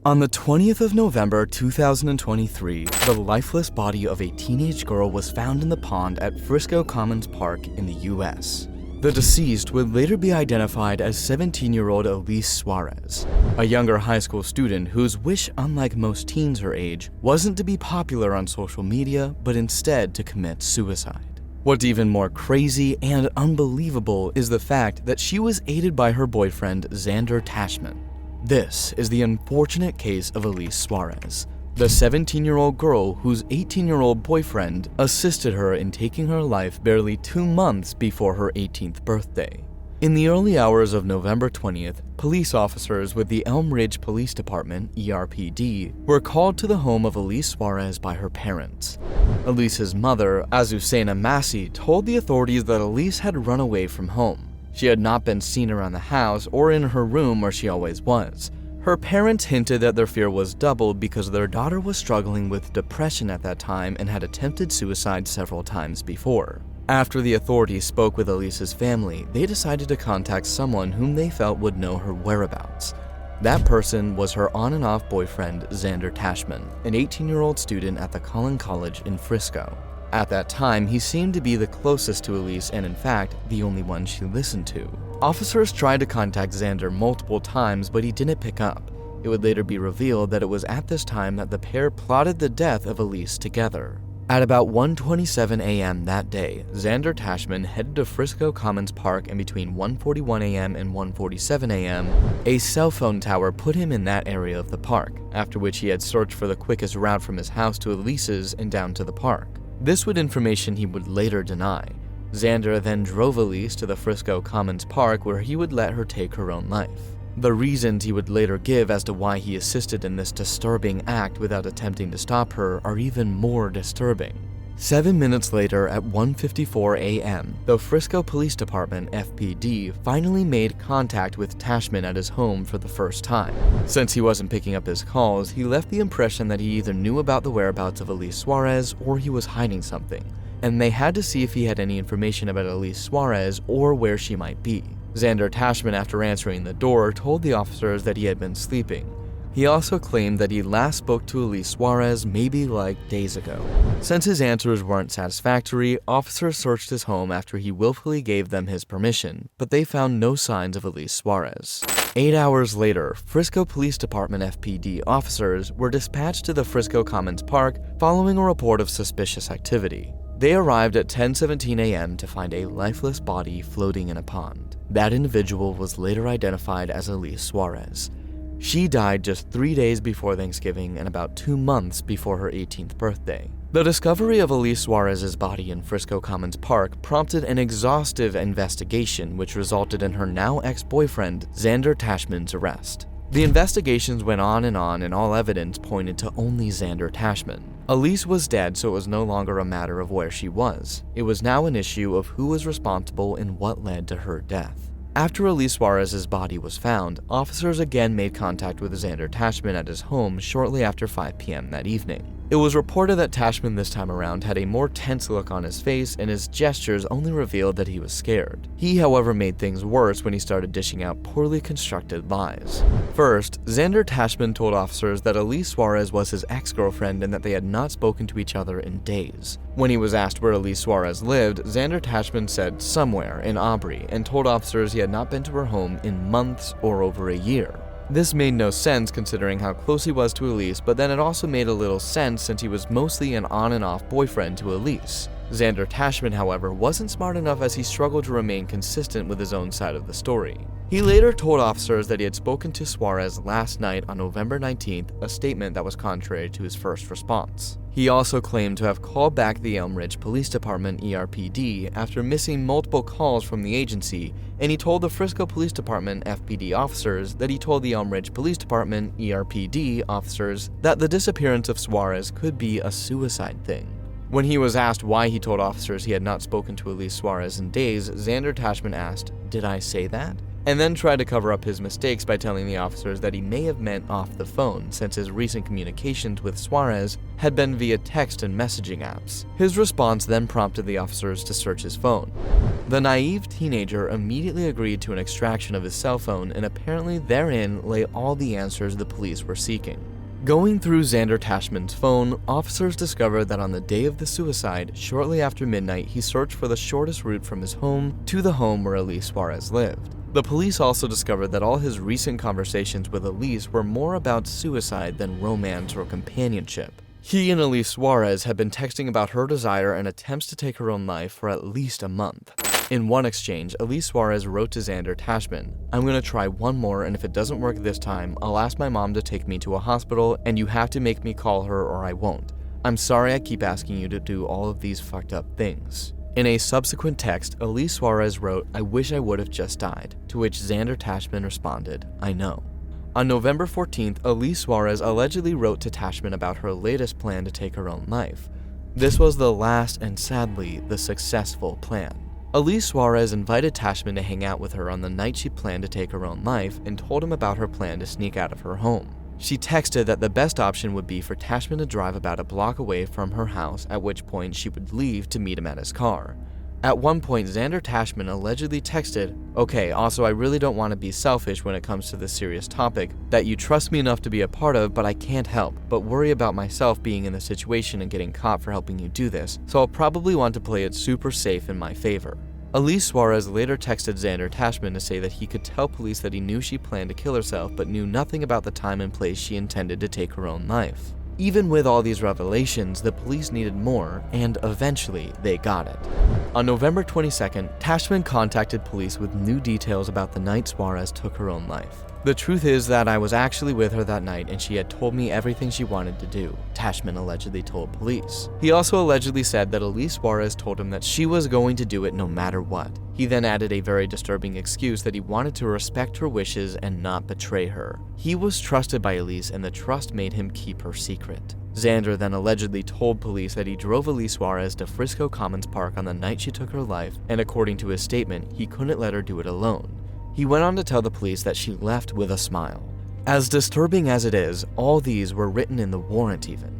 On the 20th of November 2023, the lifeless body of a teenage girl was found in the pond at Frisco Commons Park in the US. The deceased would later be identified as 17-year-old Elise Suarez, a younger high school student whose wish, unlike most teens her age, wasn't to be popular on social media, but instead to commit suicide. What's even more crazy and unbelievable is the fact that she was aided by her boyfriend, Xander Tashman. This is the unfortunate case of Elise Suarez, the 17-year-old girl whose 18-year-old boyfriend assisted her in taking her life barely 2 months before her 18th birthday. In the early hours of November 20th, police officers with the Elm Ridge Police Department, ERPD, were called to the home of Elise Suarez by her parents. Elise's mother, Azucena Massey, told the authorities that Elise had run away from home. She had not been seen around the house or in her room where she always was. Her parents hinted that their fear was doubled because their daughter was struggling with depression at that time and had attempted suicide several times before. After the authorities spoke with Elise's family, they decided to contact someone whom they felt would know her whereabouts. That person was her on and off boyfriend, Xander Tashman, an 18-year-old student at the Collin College in Frisco. At that time, he seemed to be the closest to Elise and, in fact, the only one she listened to. Officers tried to contact Xander multiple times, but he didn't pick up. It would later be revealed that it was at this time that the pair plotted the death of Elise together. At about 1:27 a.m. that day, Xander Tashman headed to Frisco Commons Park, and between 1:41 a.m. and 1:47 a.m., a cell phone tower put him in that area of the park, after which he had searched for the quickest route from his house to Elise's and down to the park. This was information he would later deny. Xander then drove Elise to the Frisco Commons Park where he would let her take her own life. The reasons he would later give as to why he assisted in this disturbing act without attempting to stop her are even more disturbing. 7 minutes later at 1:54 a.m., the Frisco Police Department, FPD, finally made contact with Tashman at his home for the first time. Since he wasn't picking up his calls, he left the impression that he either knew about the whereabouts of Elise Suarez or he was hiding something, and they had to see if he had any information about Elise Suarez or where she might be. Xander Tashman, after answering the door, told the officers that he had been sleeping. He also claimed that he last spoke to Elise Suarez maybe like days ago. Since his answers weren't satisfactory, officers searched his home after he willfully gave them his permission, but they found no signs of Elise Suarez. 8 hours later, Frisco Police Department FPD officers were dispatched to the Frisco Commons Park following a report of suspicious activity. They arrived at 10:17 a.m. to find a lifeless body floating in a pond. That individual was later identified as Elise Suarez. She died just 3 days before Thanksgiving and about 2 months before her 18th birthday. The discovery of Elise Suarez's body in Frisco Commons Park prompted an exhaustive investigation which resulted in her now ex-boyfriend, Xander Tashman's arrest. The investigations went on, and all evidence pointed to only Xander Tashman. Elise was dead, so it was no longer a matter of where she was. It was now an issue of who was responsible and what led to her death. After Elise Suarez's body was found, officers again made contact with Xander Tashman at his home shortly after 5 p.m. that evening. It was reported that Tashman this time around had a more tense look on his face, and his gestures only revealed that he was scared. He, however, made things worse when he started dishing out poorly constructed lies. First, Xander Tashman told officers that Elise Suarez was his ex-girlfriend and that they had not spoken to each other in days. When he was asked where Elise Suarez lived, Xander Tashman said somewhere in Aubrey and told officers he had not been to her home in months or over a year. This made no sense considering how close he was to Elise, but then it also made a little sense since he was mostly an on and off boyfriend to Elise. Xander Tashman, however, wasn't smart enough as he struggled to remain consistent with his own side of the story. He later told officers that he had spoken to Suarez last night on November 19th, a statement that was contrary to his first response. He also claimed to have called back the Elm Ridge Police Department ERPD after missing multiple calls from the agency, and he told the Frisco Police Department FPD officers that he told the Elm Ridge Police Department ERPD officers that the disappearance of Suarez could be a suicide thing. When he was asked why he told officers he had not spoken to Elise Suarez in days, Xander Tashman asked, "Did I say that?" and then tried to cover up his mistakes by telling the officers that he may have meant off the phone since his recent communications with Suarez had been via text and messaging apps. His response then prompted the officers to search his phone. The naive teenager immediately agreed to an extraction of his cell phone, and apparently therein lay all the answers the police were seeking. Going through Xander Tashman's phone, officers discovered that on the day of the suicide, shortly after midnight, he searched for the shortest route from his home to the home where Elise Suarez lived. The police also discovered that all his recent conversations with Elise were more about suicide than romance or companionship. He and Elise Suarez had been texting about her desire and attempts to take her own life for at least a month. In one exchange, Elise Suarez wrote to Xander Tashman, "I'm going to try one more, and if it doesn't work this time, I'll ask my mom to take me to a hospital, and you have to make me call her or I won't. I'm sorry I keep asking you to do all of these fucked up things." In a subsequent text, Elise Suarez wrote, "I wish I would have just died," to which Xander Tashman responded, "I know." On November 14th, Elise Suarez allegedly wrote to Tashman about her latest plan to take her own life. This was the last and sadly the successful plan. Elise Suarez invited Tashman to hang out with her on the night she planned to take her own life and told him about her plan to sneak out of her home. She texted that the best option would be for Tashman to drive about a block away from her house, at which point she would leave to meet him at his car. At one point, Xander Tashman allegedly texted, "Okay, also I really don't want to be selfish when it comes to this serious topic that you trust me enough to be a part of, but I can't help but worry about myself being in the situation and getting caught for helping you do this, so I'll probably want to play it super safe in my favor." Elise Suarez later texted Xander Tashman to say that he could tell police that he knew she planned to kill herself but knew nothing about the time and place she intended to take her own life. Even with all these revelations, the police needed more, and eventually they got it. On November 22nd, Tashman contacted police with new details about the night Suarez took her own life. "The truth is that I was actually with her that night and she had told me everything she wanted to do," Tashman allegedly told police. He also allegedly said that Elise Suarez told him that she was going to do it no matter what. He then added a very disturbing excuse that he wanted to respect her wishes and not betray her. He was trusted by Elise and the trust made him keep her secret. Xander then allegedly told police that he drove Elise Suarez to Frisco Commons Park on the night she took her life, and according to his statement, he couldn't let her do it alone. He went on to tell the police that she left with a smile. As disturbing as it is, all these were written in the warrant even.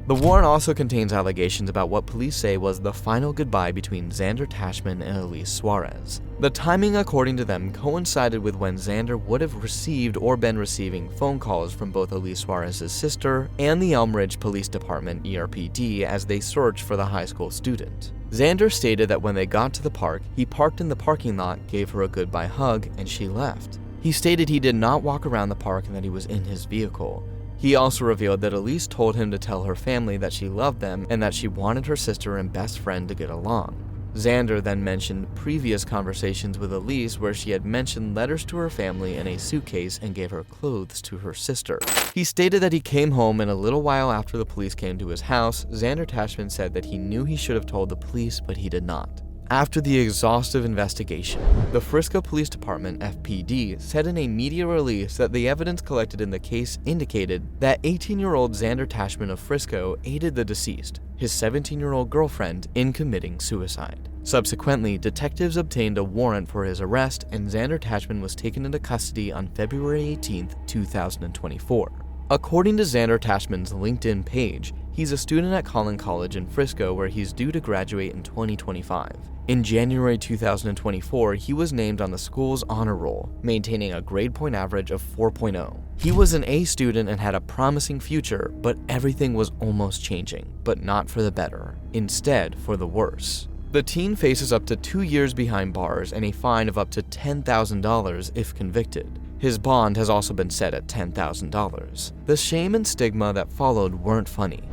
The warrant also contains allegations about what police say was the final goodbye between Xander Tashman and Elise Suarez. The timing, according to them, coincided with when Xander would have received or been receiving phone calls from both Elise Suarez's sister and the Elm Ridge Police Department (ERPD) as they searched for the high school student. Xander stated that when they got to the park, he parked in the parking lot, gave her a goodbye hug, and she left. He stated he did not walk around the park and that he was in his vehicle. He also revealed that Elise told him to tell her family that she loved them and that she wanted her sister and best friend to get along. Xander then mentioned previous conversations with Elise where she had mentioned letters to her family in a suitcase and gave her clothes to her sister. He stated that he came home and a little while after the police came to his house, Xander Tashman said that he knew he should have told the police, but he did not. After the exhaustive investigation, the Frisco Police Department (FPD) said in a media release that the evidence collected in the case indicated that 18-year-old Xander Tashman of Frisco aided the deceased, his 17-year-old girlfriend, in committing suicide. Subsequently, detectives obtained a warrant for his arrest and Xander Tashman was taken into custody on February 18, 2024. According to Xander Tashman's LinkedIn page, he's a student at Collin College in Frisco where he's due to graduate in 2025. In January 2024, he was named on the school's honor roll, maintaining a grade point average of 4.0. He was an A student and had a promising future, but everything was almost changing, but not for the better, instead for the worse. The teen faces up to 2 years behind bars and a fine of up to $10,000 if convicted. His bond has also been set at $10,000. The shame and stigma that followed weren't funny.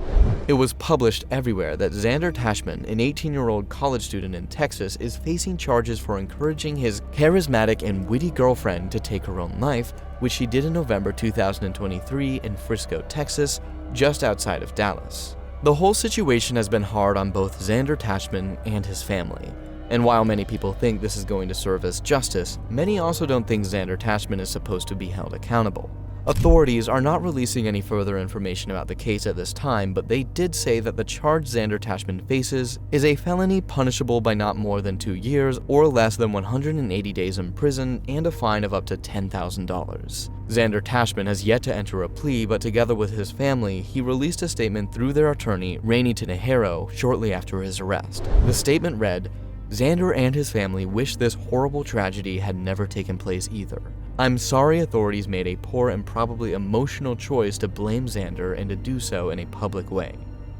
It was published everywhere that Xander Tashman, an 18-year-old college student in Texas, is facing charges for encouraging his charismatic and witty girlfriend to take her own life, which she did in November 2023 in Frisco, Texas, just outside of Dallas. The whole situation has been hard on both Xander Tashman and his family. And while many people think this is going to serve as justice, many also don't think Xander Tashman is supposed to be held accountable. Authorities are not releasing any further information about the case at this time, but they did say that the charge Xander Tashman faces is a felony punishable by not more than 2 years or less than 180 days in prison and a fine of up to $10,000. Xander Tashman has yet to enter a plea, but together with his family, he released a statement through their attorney, Rainey Tinajero, shortly after his arrest. The statement read, "Xander and his family wish this horrible tragedy had never taken place either. I'm sorry authorities made a poor and probably emotional choice to blame Xander and to do so in a public way.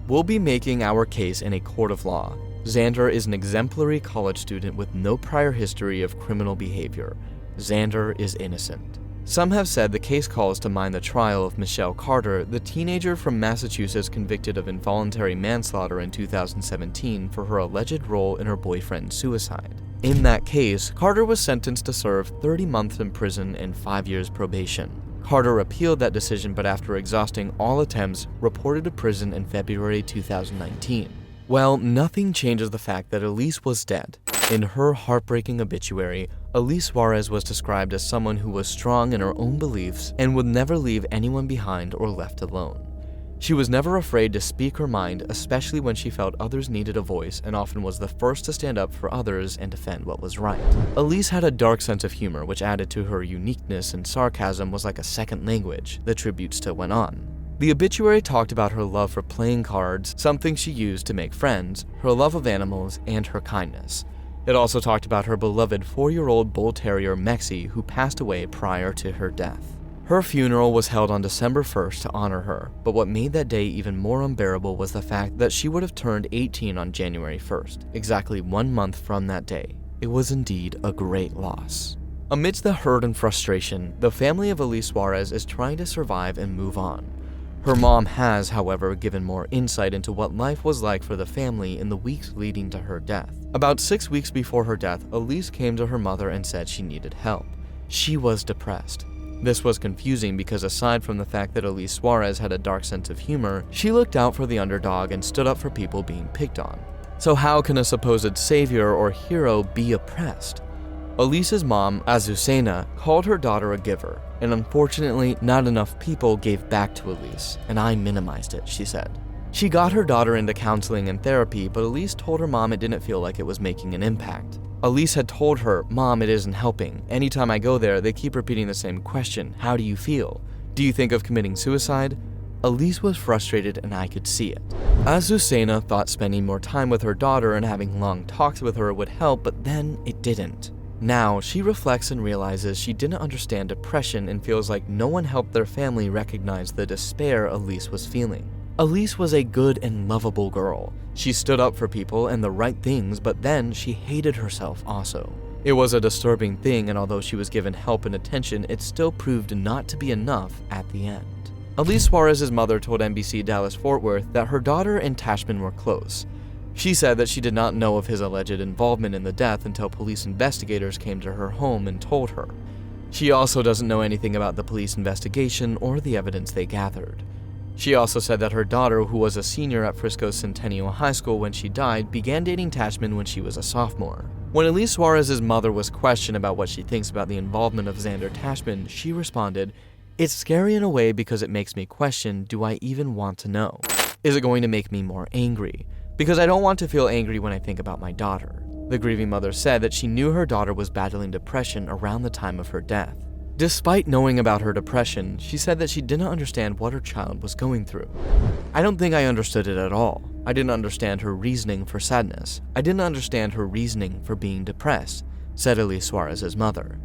We'll be making our case in a court of law. Xander is an exemplary college student with no prior history of criminal behavior. Xander is innocent." Some have said the case calls to mind the trial of Michelle Carter, the teenager from Massachusetts convicted of involuntary manslaughter in 2017 for her alleged role in her boyfriend's suicide. In that case, Carter was sentenced to serve 30 months in prison and 5 years probation. Carter appealed that decision, but after exhausting all attempts, reported to prison in February 2019. Well, nothing changes the fact that Elise was dead. In her heartbreaking obituary, Elise Suarez was described as someone who was strong in her own beliefs and would never leave anyone behind or left alone. She was never afraid to speak her mind, especially when she felt others needed a voice, and often was the first to stand up for others and defend what was right. Elise had a dark sense of humor, which added to her uniqueness, and sarcasm was like a second language, the tribute still went on. The obituary talked about her love for playing cards, something she used to make friends, her love of animals, and her kindness. It also talked about her beloved 4-year-old bull terrier Mexi, who passed away prior to her death. Her funeral was held on December 1st to honor her, but what made that day even more unbearable was the fact that she would have turned 18 on January 1st, exactly 1 month from that day. It was indeed a great loss. Amidst the hurt and frustration, the family of Elise Suarez is trying to survive and move on. Her mom has, however, given more insight into what life was like for the family in the weeks leading to her death. About 6 weeks before her death, Elise came to her mother and said she needed help. She was depressed. This was confusing because aside from the fact that Elise Suarez had a dark sense of humor, she looked out for the underdog and stood up for people being picked on. So how can a supposed savior or hero be oppressed? Elise's mom, Azucena, called her daughter a giver, and unfortunately, not enough people gave back to Elise, and I minimized it, she said. She got her daughter into counseling and therapy, but Elise told her mom it didn't feel like it was making an impact. Elise had told her, "Mom, it isn't helping. Anytime I go there, they keep repeating the same question. How do you feel? Do you think of committing suicide?" Elise was frustrated and I could see it. Azucena thought spending more time with her daughter and having long talks with her would help, but then it didn't. Now, she reflects and realizes she didn't understand depression and feels like no one helped their family recognize the despair Elise was feeling. Elise was a good and lovable girl. She stood up for people and the right things, but then she hated herself also. It was a disturbing thing, and although she was given help and attention, it still proved not to be enough at the end. Elise Suarez's mother told NBC Dallas-Fort Worth that her daughter and Tashman were close. She said that she did not know of his alleged involvement in the death until police investigators came to her home and told her. She also doesn't know anything about the police investigation or the evidence they gathered. She also said that her daughter, who was a senior at Frisco's Centennial High School when she died, began dating Tashman when she was a sophomore. When Elise Suarez's mother was questioned about what she thinks about the involvement of Xander Tashman, she responded, "It's scary in a way because it makes me question, do I even want to know? Is it going to make me more angry? Because I don't want to feel angry when I think about my daughter." The grieving mother said that she knew her daughter was battling depression around the time of her death. Despite knowing about her depression, she said that she didn't understand what her child was going through. "I don't think I understood it at all. I didn't understand her reasoning for sadness. I didn't understand her reasoning for being depressed," said Elise Suarez's mother.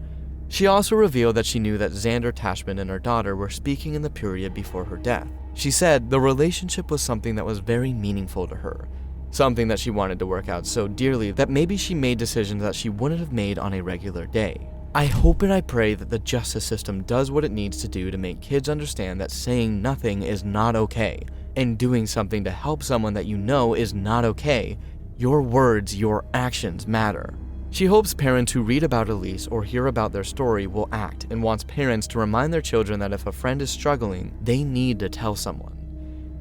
She also revealed that she knew that Xander Tashman and her daughter were speaking in the period before her death. She said the relationship was something that was very meaningful to her, something that she wanted to work out so dearly that maybe she made decisions that she wouldn't have made on a regular day. "I hope and I pray that the justice system does what it needs to do to make kids understand that saying nothing is not okay, and doing something to help someone that you know is not okay. Your words, your actions matter." She hopes parents who read about Elise or hear about their story will act, and wants parents to remind their children that if a friend is struggling, they need to tell someone.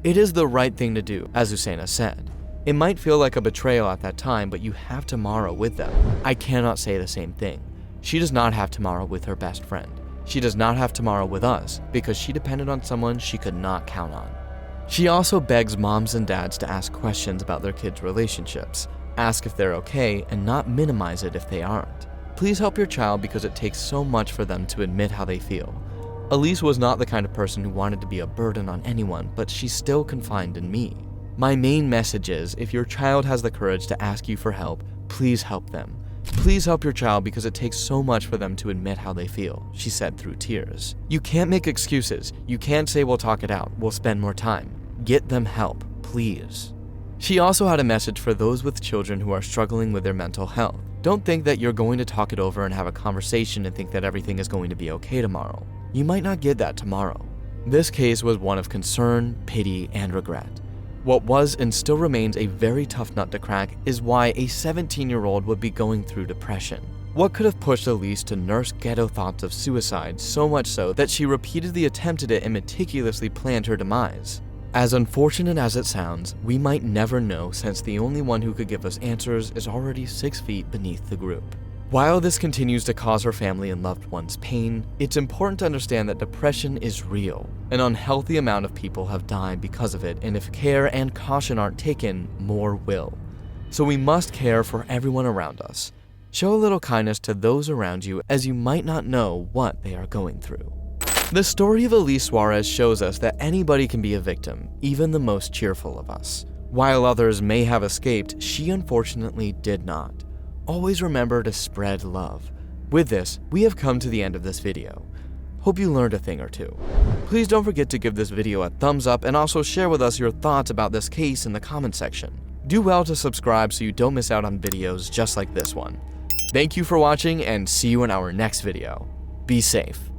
"It is the right thing to do," Azucena said. "It might feel like a betrayal at that time, but you have tomorrow with them. I cannot say the same thing. She does not have tomorrow with her best friend. She does not have tomorrow with us because she depended on someone she could not count on. She also begs moms and dads to ask questions about their kids' relationships, ask if they're okay, and not minimize it if they aren't. Please help your child because it takes so much for them to admit how they feel. Elise was not the kind of person who wanted to be a burden on anyone, but she still confided in me. My main message is, if your child has the courage to ask you for help, please help them. Please help your child because it takes so much for them to admit how they feel, she said through tears. You can't make excuses. You can't say we'll talk it out, we'll spend more time. Get them help, please. She also had a message for those with children who are struggling with their mental health. Don't think that you're going to talk it over and have a conversation and think that everything is going to be okay tomorrow. You might not get that tomorrow. This case was one of concern, pity, and regret. What was and still remains a very tough nut to crack is why a 17-year-old would be going through depression. What could have pushed Elise to nurse ghetto thoughts of suicide so much so that she repeatedly attempted it and meticulously planned her demise? As unfortunate as it sounds, we might never know since the only one who could give us answers is already 6 feet beneath the group. While this continues to cause her family and loved ones pain, it's important to understand that depression is real. An unhealthy amount of people have died because of it, and if care and caution aren't taken, more will. So we must care for everyone around us. Show a little kindness to those around you, as you might not know what they are going through. The story of Elise Suarez shows us that anybody can be a victim, even the most cheerful of us. While others may have escaped, she unfortunately did not. Always remember to spread love. With this, we have come to the end of this video. Hope you learned a thing or two. Please don't forget to give this video a thumbs up and also share with us your thoughts about this case in the comment section. Do well to subscribe so you don't miss out on videos just like this one. Thank you for watching and see you in our next video. Be safe.